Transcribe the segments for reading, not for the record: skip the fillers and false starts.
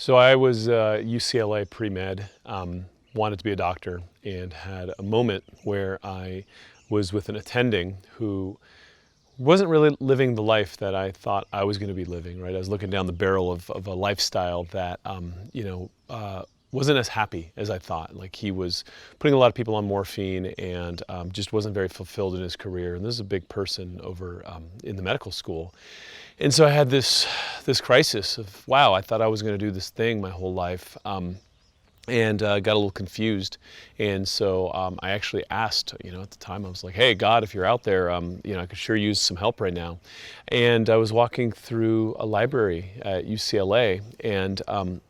So I was UCLA pre-med, wanted to be a doctor, and had a moment where I was with an attending who wasn't really living the life that I thought I was going to be living, right? I was looking down the barrel of a lifestyle that, wasn't as happy as I thought. Like, he was putting a lot of people on morphine and just wasn't very fulfilled in his career. And this is a big person over in the medical school. And so I had this crisis of, wow, I thought I was going to do this thing my whole life. And got a little confused. And so I actually asked, at the time I was like, hey, God, if you're out there, I could sure use some help right now. And I was walking through a library at UCLA, and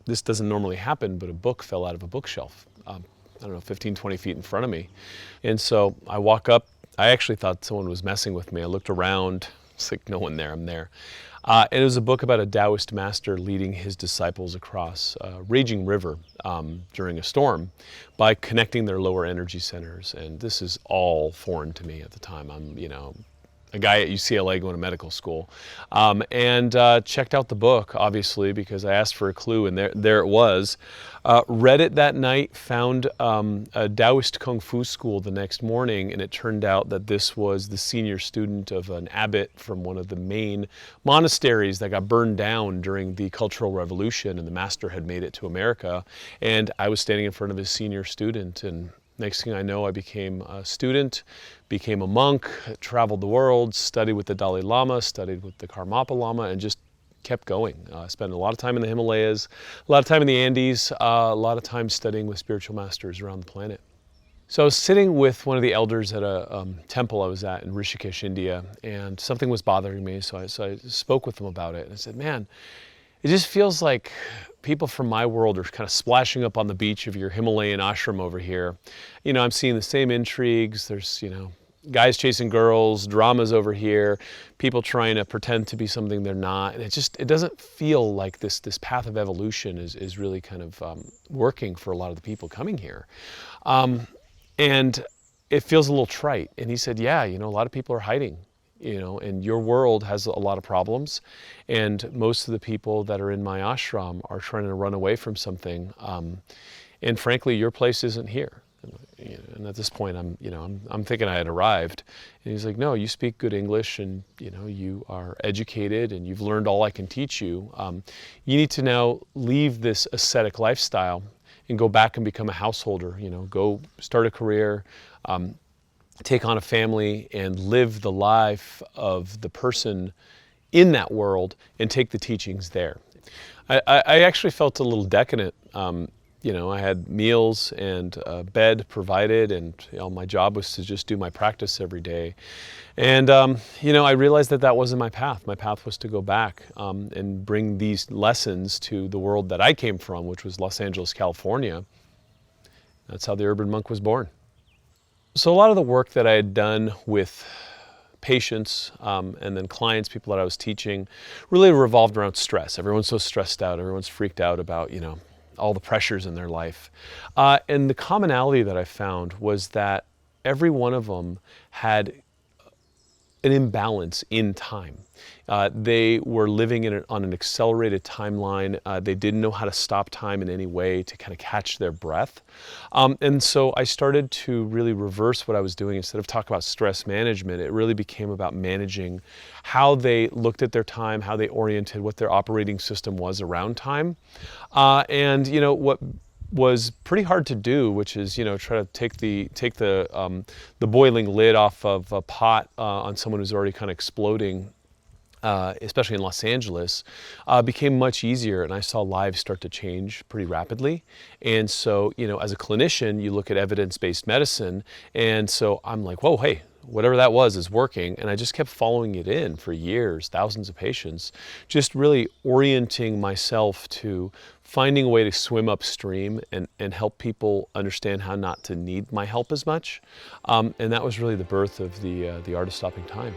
this doesn't normally happen, but a book fell out of a bookshelf, 15, 20 feet in front of me. And so I walk up. I actually thought someone was messing with me. I looked around. It's like, no one there, I'm there. And it was a book about a Taoist master leading his disciples across a raging river during a storm by connecting their lower energy centers. And this is all foreign to me at the time. I'm, a guy at UCLA going to medical school, and checked out the book, obviously, because I asked for a clue, and there it was. Read it that night, found a Taoist Kung Fu school the next morning, and it turned out that this was the senior student of an abbot from one of the main monasteries that got burned down during the Cultural Revolution, and the master had made it to America. And I was standing in front of his senior student, and next thing I know, I became a student, became a monk, traveled the world, studied with the Dalai Lama, studied with the Karmapa Lama, and just kept going. Spent a lot of time in the Himalayas, a lot of time in the Andes, a lot of time studying with spiritual masters around the planet. So I was sitting with one of the elders at a temple I was at in Rishikesh, India, and something was bothering me, so I spoke with him about it. And I said, man, it just feels like people from my world are kind of splashing up on the beach of your Himalayan ashram over here. I'm seeing the same intrigues. There's, guys chasing girls, dramas over here, people trying to pretend to be something they're not. And it doesn't feel like this path of evolution is really kind of working for a lot of the people coming here. And it feels a little trite. And he said, yeah, a lot of people are hiding. And your world has a lot of problems, and most of the people that are in my ashram are trying to run away from something, and frankly, your place isn't here. And at this point, I'm thinking I had arrived, and he's like, no, you speak good English, and you are educated, and you've learned all I can teach you. You need to now leave this ascetic lifestyle and go back and become a householder. Go start a career. Take on a family and live the life of the person in that world and take the teachings there. I actually felt a little decadent. I had meals and bed provided, and my job was to just do my practice every day. And I realized that wasn't my path. My path was to go back and bring these lessons to the world that I came from, which was Los Angeles, California. That's how the urban monk was born. So a lot of the work that I had done with patients and then clients, people that I was teaching, really revolved around stress. Everyone's so stressed out. Everyone's freaked out about, all the pressures in their life. And the commonality that I found was that every one of them had an imbalance in time. They were living on an accelerated timeline. They didn't know how to stop time in any way to kind of catch their breath. And so I started to really reverse what I was doing. Instead of talking about stress management, it really became about managing how they looked at their time, how they oriented, what their operating system was around time. And what was pretty hard to do, which is try to take the boiling lid off of a pot on someone who's already kind of exploding, especially in Los Angeles, became much easier, and I saw lives start to change pretty rapidly. And so as a clinician, you look at evidence-based medicine, and so I'm like, whoa, hey, whatever that was is working. And I just kept following it in for years, thousands of patients, just really orienting myself to finding a way to swim upstream and help people understand how not to need my help as much. And that was really the birth of the Art of Stopping Time.